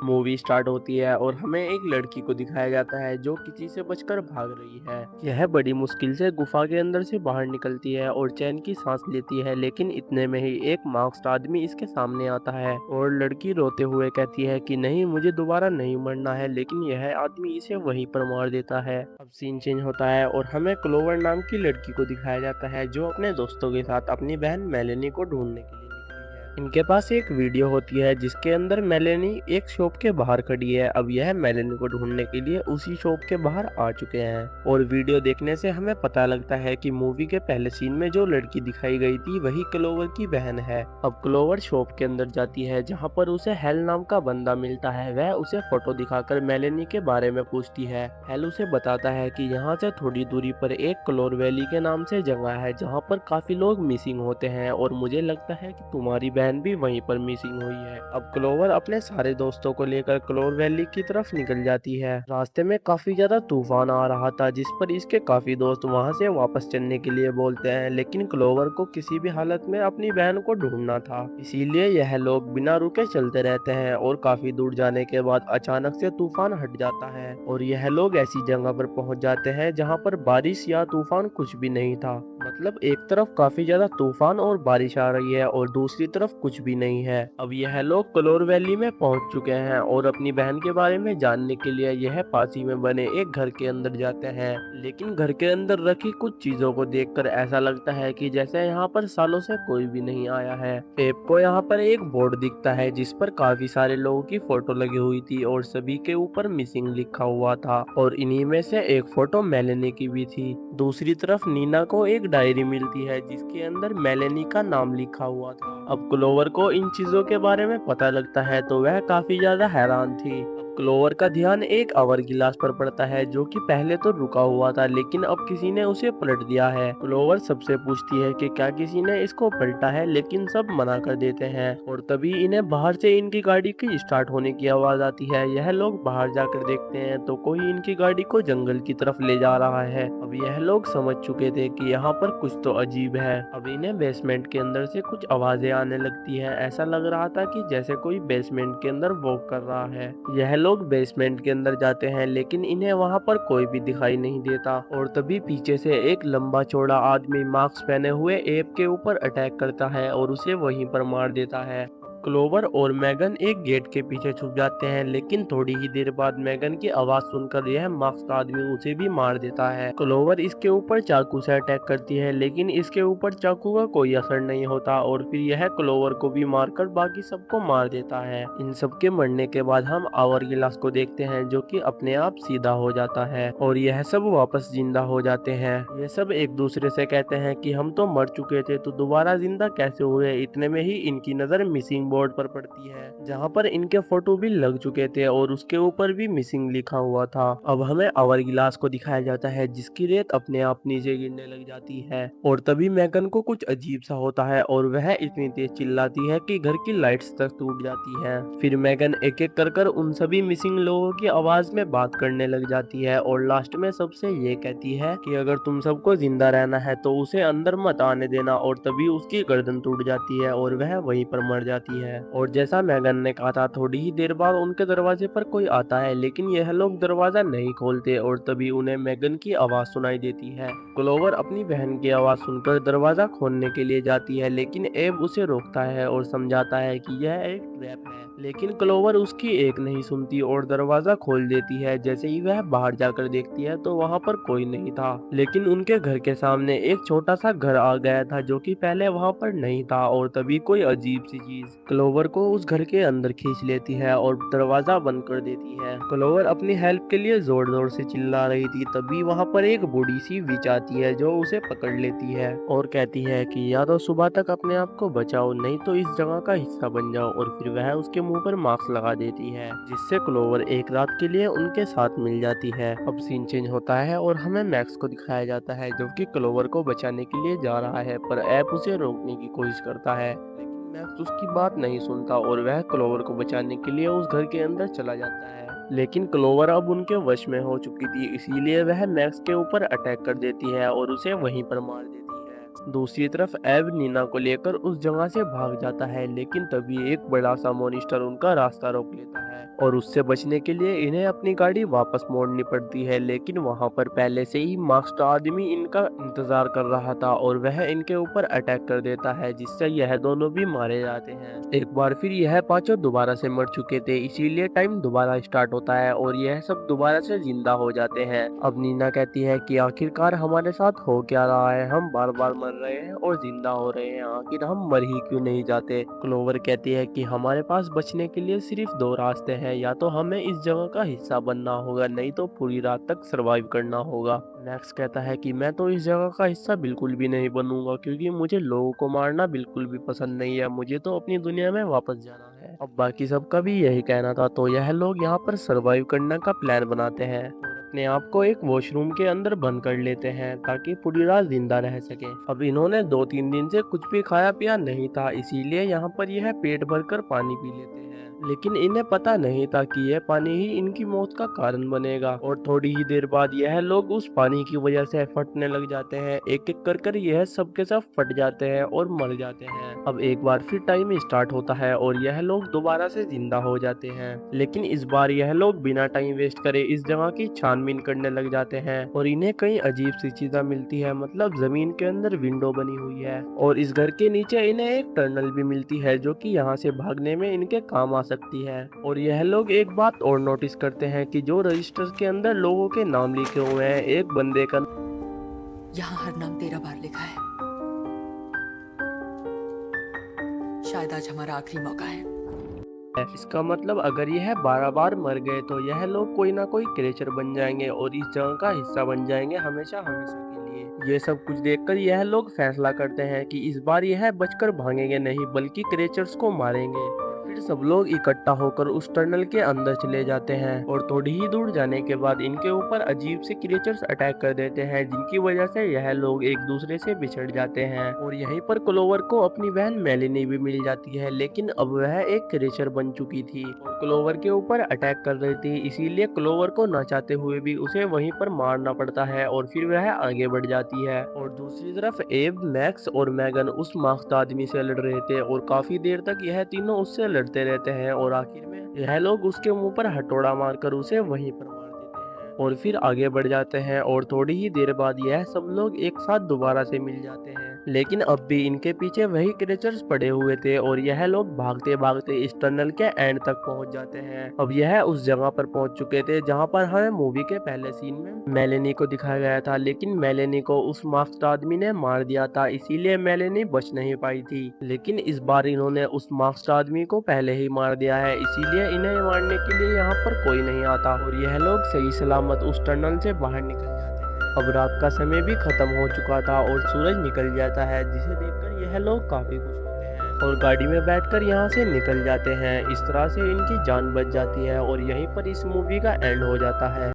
Movie start होती है और हमें एक लड़की को दिखाया जाता है जो किसी से बचकर भाग रही है। यह बड़ी मुश्किल से गुफा के अंदर से बाहर निकलती है और चैन की सांस लेती है, लेकिन इतने में ही एक मास्क्ड आदमी इसके सामने आता है और लड़की रोते हुए कहती है कि नहीं, मुझे दोबारा नहीं मरना है, लेकिन यह आदमी इसे वहीं पर मार देता है। अब सीन चेंज होता है और हमें क्लोवर नाम की लड़की को दिखाया जाता है जो अपने दोस्तों के साथ अपनी बहन मेलेनी को ढूंढने के लिए निकली है। इनके पास एक वीडियो होती है जिसके अंदर मेलेनी एक शॉप के बाहर खड़ी है। अब यह मेलेनी को ढूंढने के लिए उसी शॉप के बाहर आ चुके हैं और वीडियो देखने से हमें पता लगता है कि मूवी के पहले सीन में जो लड़की दिखाई गई थी वही क्लोवर की बहन है। अब क्लोवर शॉप के अंदर जाती है जहां पर उसे हेल नाम का बंदा मिलता है। वह उसे फोटो दिखाकर मेलेनी के बारे में पूछती है। हेल उसे बताता है कि यहाँ से थोड़ी दूरी पर एक क्लोर वैली के नाम से जगह है जहाँ पर काफी लोग मिसिंग होते हैं और मुझे लगता है कि तुम्हारी बहन भी वहीं पर मिसिंग हुई है। अब क्लोवर अपने सारे दोस्तों को लेकर क्लोर वैली की तरफ निकल जाती है। रास्ते में काफी ज्यादा तूफान आ रहा था जिस पर इसके काफी दोस्त वहां से वापस चलने के लिए बोलते हैं, लेकिन क्लोवर को किसी भी हालत में अपनी बहन को ढूंढना था, इसीलिए यह लोग बिना रुके चलते रहते हैं और काफी दूर जाने के बाद अचानक से तूफान हट जाता है और यह लोग ऐसी जगह पर पहुंच जाते हैं जहां पर बारिश या तूफान कुछ भी नहीं था। मतलब एक तरफ काफी ज्यादा तूफान और बारिश आ रही है और दूसरी तरफ कुछ भी नहीं है। अब यह लोग क्लोर वैली में पहुंच चुके हैं और अपनी बहन के बारे में जानने के लिए यह पास ही में बने एक घर के अंदर जाते हैं, लेकिन घर के अंदर रखी कुछ चीजों को देखकर ऐसा लगता है कि जैसे यहाँ पर सालों से कोई भी नहीं आया है। एप को यहाँ पर एक बोर्ड दिखता है जिस पर काफी सारे लोगों की फोटो लगी हुई थी और सभी के ऊपर मिसिंग लिखा हुआ था और इन्हीं में से एक फोटो मेलेनी की भी थी। दूसरी तरफ नीना को एक डायरी मिलती है जिसके अंदर मेलेनी का नाम लिखा हुआ था। अब क्लोवर को इन चीजों के बारे में पता लगता है तो वह काफी ज्यादा हैरान थी। अब क्लोवर का ध्यान एक अवर गिलास पर पड़ता है जो कि पहले तो रुका हुआ था, लेकिन अब किसी ने उसे पलट दिया है। क्लोवर सबसे पूछती है कि क्या किसी ने इसको पलटा है, लेकिन सब मना कर देते हैं और तभी इन्हें बाहर से इनकी गाड़ी की स्टार्ट होने की आवाज आती है। यह लोग बाहर जाकर देखते हैं तो कोई इनकी गाड़ी को जंगल की तरफ ले जा रहा है। अब यह लोग समझ चुके थे कि यहाँ पर कुछ तो अजीब है। अब इन्हें बेसमेंट के अंदर से कुछ आवाजें आने लगती है। ऐसा लग रहा था कि जैसे कोई बेसमेंट के अंदर वॉक कर रहा है। यह लोग बेसमेंट के अंदर जाते हैं लेकिन इन्हें वहां पर कोई भी दिखाई नहीं देता और तभी पीछे से एक लंबा चौड़ा आदमी मास्क पहने हुए एप के ऊपर अटैक करता है और उसे वहीं पर मार देता है। क्लोवर और मैगन एक गेट के पीछे छुप जाते हैं, लेकिन थोड़ी ही देर बाद मैगन की आवाज सुनकर यह मास्क आदमी उसे भी मार देता है। क्लोवर इसके ऊपर चाकू से अटैक करती है लेकिन इसके ऊपर चाकू का कोई असर नहीं होता और फिर यह क्लोवर को भी मारकर बाकी सबको मार देता है। इन सब के मरने के बाद हम आवर गिलास को देखते हैं जो कि अपने आप सीधा हो जाता है और यह सब वापस जिंदा हो जाते हैं। ये सब एक दूसरे से कहते हैं कि हम तो मर चुके थे तो दोबारा जिंदा कैसे हुए। इतने में ही इनकी नजर मिसिंग बोर्ड पर पड़ती है जहां पर इनके फोटो भी लग चुके थे और उसके ऊपर भी मिसिंग लिखा हुआ था। अब हमें आवर गिलास को दिखाया जाता है जिसकी रेत अपने आप नीचे गिरने लग जाती है और तभी मैगन को कुछ अजीब सा होता है और वह इतनी तेज चिल्लाती है कि घर की लाइट्स तक टूट जाती है। फिर मैगन एक एक कर उन सभी मिसिंग लोगों की आवाज में बात करने लग जाती है और लास्ट में सबसे ये कहती है कि अगर तुम सबको जिंदा रहना है तो उसे अंदर मत आने देना और तभी उसकी गर्दन टूट जाती है और वह वहीं पर मर जाती है। और जैसा मैगन ने कहा था थोड़ी ही देर बाद उनके दरवाजे पर कोई आता है, लेकिन यह लोग दरवाजा नहीं खोलते और तभी उन्हें मैगन की आवाज सुनाई देती है। क्लोवर अपनी बहन की आवाज सुनकर दरवाजा खोलने के लिए जाती है लेकिन एब उसे रोकता है और समझाता है कि यह एक ट्रैप है, लेकिन क्लोवर उसकी एक नहीं सुनती और दरवाजा खोल देती है। जैसे ही वह बाहर जाकर देखती है तो वहां पर कोई नहीं था, लेकिन उनके घर के सामने एक छोटा सा घर आ गया था जो कि पहले वहां पर नहीं था और तभी कोई अजीब सी चीज क्लोवर को उस घर के अंदर खींच लेती है और दरवाजा बंद कर देती है। क्लोवर अपनी हेल्प के लिए जोर जोर से चिल्ला रही थी, तभी वहां पर एक बूढ़ी सी विच आती है जो उसे पकड़ लेती है और कहती है कि या तो सुबह तक अपने आप को बचाओ नहीं तो इस जगह का हिस्सा बन जाओ और फिर वह उसके मुंह पर मास्क लगा देती है जिससे क्लोवर एक रात के लिए उनके साथ मिल जाती है। अब सीन चेंज होता है और हमें मैक्स को दिखाया जाता है जो कि क्लोवर को बचाने के लिए जा रहा है, पर ऐप उसे रोकने की कोशिश करता है लेकिन मैक्स उसकी बात नहीं सुनता और वह क्लोवर को बचाने के लिए उस घर के अंदर चला जाता है। लेकिन क्लोवर अब उनके वश में हो चुकी थी, इसीलिए वह मैक्स के ऊपर अटैक कर देती है और उसे वहीं पर मार देती है। दूसरी तरफ एब नीना को लेकर उस जगह से भाग जाता है, लेकिन तभी एक बड़ा सा मॉन्स्टर उनका रास्ता रोक लेता है और उससे बचने के लिए इन्हें अपनी गाड़ी वापस मोड़नी पड़ती है। लेकिन वहां पर पहले से ही मास्क्ड आदमी इनका इंतजार कर रहा था और वह इनके ऊपर अटैक कर देता है, जिससे यह दोनों भी मारे जाते हैं। एक बार फिर यह पांचों दोबारा से मर चुके थे, इसीलिए टाइम दोबारा स्टार्ट होता है और यह सब दोबारा से जिंदा हो जाते हैं। अब नीना कहती है कि आखिरकार हमारे साथ हो क्या रहा है, हम बार बार मर रहे हैं और जिंदा हो रहे हैं, आखिर हम मर ही क्यों नहीं जाते। क्लोवर कहती है कि हमारे पास बचने के लिए सिर्फ दो रास्ते हैं, या तो हमें इस जगह का हिस्सा बनना होगा, नहीं तो पूरी रात तक सरवाइव करना होगा। मैक्स कहता है कि मैं तो इस जगह का हिस्सा बिल्कुल भी नहीं बनूंगा, क्योंकि मुझे लोगों को मारना बिल्कुल भी पसंद नहीं है, मुझे तो अपनी दुनिया में वापस जाना है। अब बाकी सबका भी यही कहना था, तो यह लोग यहाँ पर सरवाइव करने का प्लान बनाते हैं, अपने आप को एक वॉशरूम के अंदर बंद कर लेते हैं ताकि पूरी रात जिंदा रह सके। अब इन्होंने 2-3 दिन से कुछ भी खाया पिया नहीं था, इसीलिए यहाँ पर यह पेट भरकर पानी पी लेते हैं, लेकिन इन्हें पता नहीं था कि यह पानी ही इनकी मौत का कारण बनेगा। और थोड़ी ही देर बाद यह लोग उस पानी की वजह से फटने लग जाते हैं, एक एक कर यह सबके सब फट जाते हैं और मर जाते हैं। अब एक बार फिर टाइम स्टार्ट होता है और यह लोग दोबारा से जिंदा हो जाते हैं, लेकिन इस बार यह लोग बिना टाइम वेस्ट करे इस जगह की छानबीन करने लग जाते हैं और इन्हें कई अजीब सी चीजें मिलती है, मतलब जमीन के अंदर विंडो बनी हुई है और इस घर के नीचे इन्हें एक टनल भी मिलती है, जो कि यहाँ से भागने में इनके काम आ सकती है। और यह लोग एक बात और नोटिस करते हैं कि जो रजिस्टर के अंदर लोगों के नाम लिखे हुए हैं, एक बंदे का यहाँ हर नाम 13 बार लिखा है। शायद आज हमारा आखिरी मौका है। इसका मतलब अगर यह 12 बार मर गए तो यह लोग कोई ना कोई क्रिएचर बन जाएंगे और इस जगह का हिस्सा बन जाएंगे हमेशा हमेशा के लिए। ये सब कुछ देखकर यह लोग फैसला करते हैं कि इस बार यह बचकर भागेंगे नहीं, बल्कि क्रिएचर्स को मारेंगे। फिर सब लोग इकट्ठा होकर उस टनल के अंदर चले जाते हैं और थोड़ी ही दूर जाने के बाद इनके ऊपर अजीब से क्रिएचर्स अटैक कर देते हैं, जिनकी वजह से यह लोग एक दूसरे से बिछड़ जाते हैं। और यहीं पर क्लोवर को अपनी बहन मेलिनी भी मिल जाती है, लेकिन अब वह एक क्रिएचर बन चुकी थी और क्लोवर के ऊपर अटैक कर रही थी, इसीलिए क्लोवर को ना चाहते हुए भी उसे वहीं पर मारना पड़ता है और फिर वह आगे बढ़ जाती है। और दूसरी तरफ एब, मैक्स और मैगन उस मास्क्ड आदमी से लड़ रहे थे और काफी देर तक यह तीनों उससे लड़ते रहते हैं और आखिर में यह लोग उसके मुंह पर हथौड़ा मारकर उसे वहीं पर मार देते हैं और फिर आगे बढ़ जाते हैं। और थोड़ी ही देर बाद यह सब लोग एक साथ दोबारा से मिल जाते हैं, लेकिन अब भी इनके पीछे वही क्रिएचर्स पड़े हुए थे और यह लोग भागते भागते इस टनल के एंड तक पहुंच जाते हैं। अब यह उस जगह पर पहुंच चुके थे जहां पर हमें मूवी के पहले सीन में मेलेनी को दिखाया गया था, लेकिन मेलेनी को उस मास्क्ड आदमी ने मार दिया था, इसीलिए मेलेनी बच नहीं पाई थी। लेकिन इस बार इन्होंने उस मास्क्ड आदमी को पहले ही मार दिया है, इसीलिए इन्हें मारने के लिए यहाँ पर कोई नहीं आता और यह लोग सही सलामत उस टनल से बाहर निकल जाते हैं। अब रात का समय भी खत्म हो चुका था और सूरज निकल जाता है, जिसे देखकर यह लोग काफी खुश होते हैं और गाड़ी में बैठकर यहाँ से निकल जाते हैं। इस तरह से इनकी जान बच जाती है और यहीं पर इस मूवी का एंड हो जाता है।